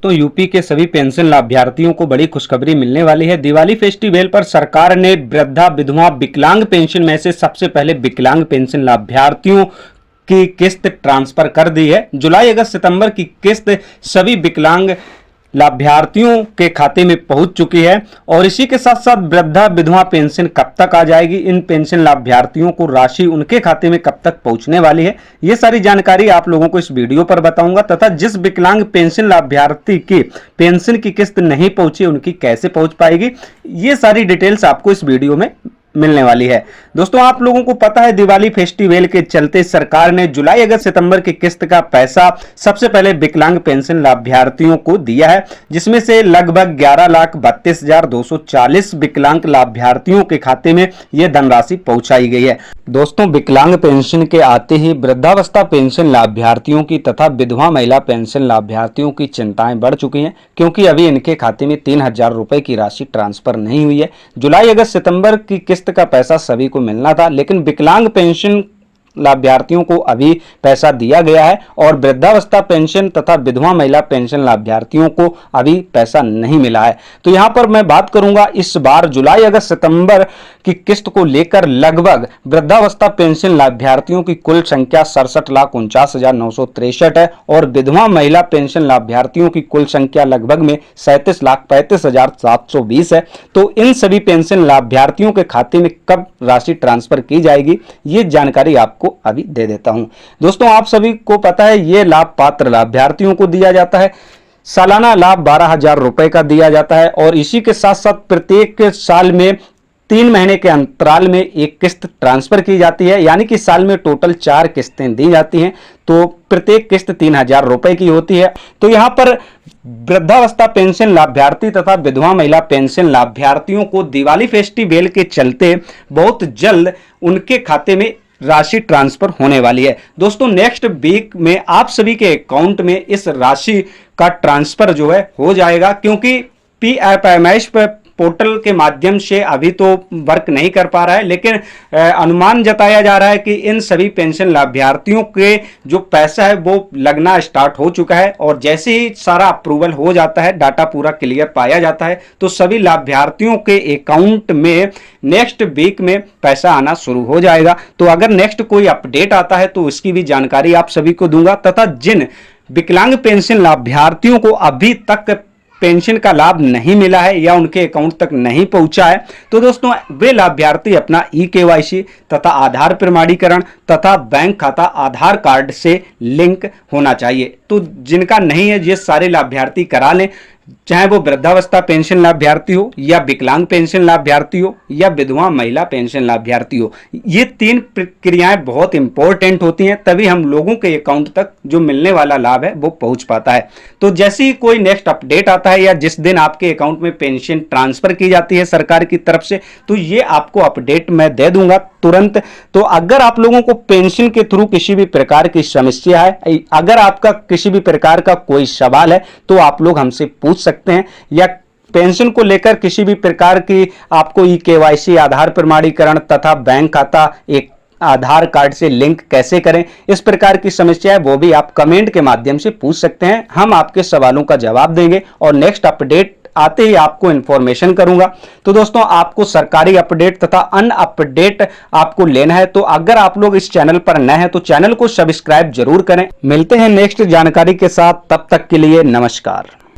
तो यूपी के सभी पेंशन लाभार्थियों को बड़ी खुशखबरी मिलने वाली है। दिवाली फेस्टिवल पर सरकार ने वृद्धा, विधवा, विकलांग पेंशन में से सबसे पहले विकलांग पेंशन लाभार्थियों की किस्त ट्रांसफर कर दी है। जुलाई, अगस्त, सितंबर की किस्त सभी विकलांग लाभार्थियों के खाते में पहुंच चुकी है। और इसी के साथ साथ वृद्धा, विधवा पेंशन कब तक आ जाएगी, इन पेंशन लाभार्थियों को राशि उनके खाते में कब तक पहुंचने वाली है, ये सारी जानकारी आप लोगों को इस वीडियो पर बताऊंगा। तथा जिस विकलांग पेंशन लाभार्थी की पेंशन की किस्त नहीं पहुंची, उनकी कैसे पहुंच पाएगी, ये सारी डिटेल्स आपको इस वीडियो में मिलने वाली है। दोस्तों, आप लोगों को पता है दिवाली फेस्टिवल के चलते सरकार ने जुलाई, अगस्त, सितंबर की किस्त का पैसा सबसे पहले विकलांग पेंशन लाभार्थियों को दिया है, जिसमें से लगभग 11,32,240 विकलांग लाभार्थियों के खाते में यह धनराशि पहुंचाई गई है। दोस्तों, विकलांग पेंशन के आते ही वृद्धावस्था पेंशन लाभार्थियों की तथा विधवा महिला पेंशन लाभार्थियों की चिंताएं बढ़ चुकी हैं, क्योंकि अभी इनके खाते में 3,000 रुपए की राशि ट्रांसफर नहीं हुई है। जुलाई, अगस्त, सितंबर की किस्त का पैसा सभी को मिलना था, लेकिन विकलांग पेंशन लाभार्थियों को अभी पैसा दिया गया है और वृद्धावस्था पेंशन तथा विधवा महिला पेंशन लाभार्थियों को अभी पैसा नहीं मिला है। तो यहां पर मैं बात करूंगा इस बार जुलाई, अगस्त, सितंबर की किस्त को लेकर लगभग वृद्धावस्था पेंशन लाभार्थियों की कुल संख्या 67,49,963 है और विधवा महिला पेंशन लाभार्थियों की कुल संख्या लगभग में 37,35,720 है। तो इन सभी पेंशन लाभार्थियों के खाते में कब राशि ट्रांसफर की जाएगी, ये जानकारी आपको अभी दे देता हूं। दोस्तों, आप सभी को पता है ये लाभ पात्र लाभार्थियों को दिया जाता है। सालाना लाभ 12,000 रुपए का दिया जाता है और इसी के साथ साथ प्रत्येक साल में 3 महीने के अंतराल में एक किस्त ट्रांसफर की जाती है, यानी कि साल में टोटल 4 किस्तें दी जाती हैं। तो प्रत्येक किस्त 3,000 रुपए की होती है। तो यहां पर वृद्धावस्था पेंशन लाभार्थी तथा विधवा महिला पेंशन लाभार्थियों को दिवाली फेस्टिवल के चलते बहुत जल्द उनके खाते में राशि ट्रांसफर होने वाली है। दोस्तों, नेक्स्ट वीक में आप सभी के अकाउंट में इस राशि का ट्रांसफर जो है हो जाएगा, क्योंकि PFMS पर पोर्टल के माध्यम से अभी तो वर्क नहीं कर पा रहा है, लेकिन अनुमान जताया जा रहा है कि इन सभी पेंशन लाभार्थियों के जो पैसा है वो लगना स्टार्ट हो चुका है और जैसे ही सारा अप्रूवल हो जाता है, डाटा पूरा क्लियर पाया जाता है, तो सभी लाभार्थियों के अकाउंट में नेक्स्ट वीक में पैसा आना शुरू हो जाएगा। तो अगर नेक्स्ट कोई अपडेट आता है तो उसकी भी जानकारी आप सभी को दूंगा। तथा जिन विकलांग पेंशन लाभार्थियों को अभी तक पेंशन का लाभ नहीं मिला है या उनके अकाउंट तक नहीं पहुंचा है, तो दोस्तों वे लाभार्थी अपना EKYC तथा आधार प्रमाणीकरण तथा बैंक खाता आधार कार्ड से लिंक होना चाहिए। तो जिनका नहीं है, ये सारे लाभार्थी करा लें, चाहे वो वृद्धावस्था पेंशन लाभार्थी हो या विकलांग पेंशन लाभार्थी हो या विधवा महिला पेंशन लाभार्थी हो। ये 3 प्रक्रियाएं बहुत इंपॉर्टेंट होती हैं, तभी हम लोगों के अकाउंट तक जो मिलने वाला लाभ है वो पहुंच पाता है। तो जैसे ही कोई नेक्स्ट अपडेट आता है या जिस दिन आपके अकाउंट में पेंशन ट्रांसफर की जाती है सरकार की तरफ से, तो ये आपको अपडेट मैं दे दूंगा तुरंत। तो अगर आप लोगों को पेंशन के थ्रू किसी भी प्रकार की समस्या है, अगर आपका किसी भी प्रकार का कोई सवाल है, तो आप लोग हमसे पूछ सकते हैं, या पेंशन को लेकर किसी भी प्रकार की आपको EKYC, आधार प्रमाणीकरण तथा बैंक खाता एक आधार कार्ड से लिंक कैसे करें, इस प्रकार की समस्या है वो भी आप कमेंट के माध्यम से पूछ सकते हैं। हम आपके सवालों का जवाब देंगे और नेक्स्ट अपडेट आते ही आपको इंफॉर्मेशन करूंगा। तो दोस्तों, आपको सरकारी अपडेट तथा अन्य अपडेट आपको लेना है तो अगर आप लोग इस चैनल पर नए हैं तो चैनल को सब्सक्राइब जरूर करें। मिलते हैं नेक्स्ट जानकारी के साथ, तब तक के लिए नमस्कार।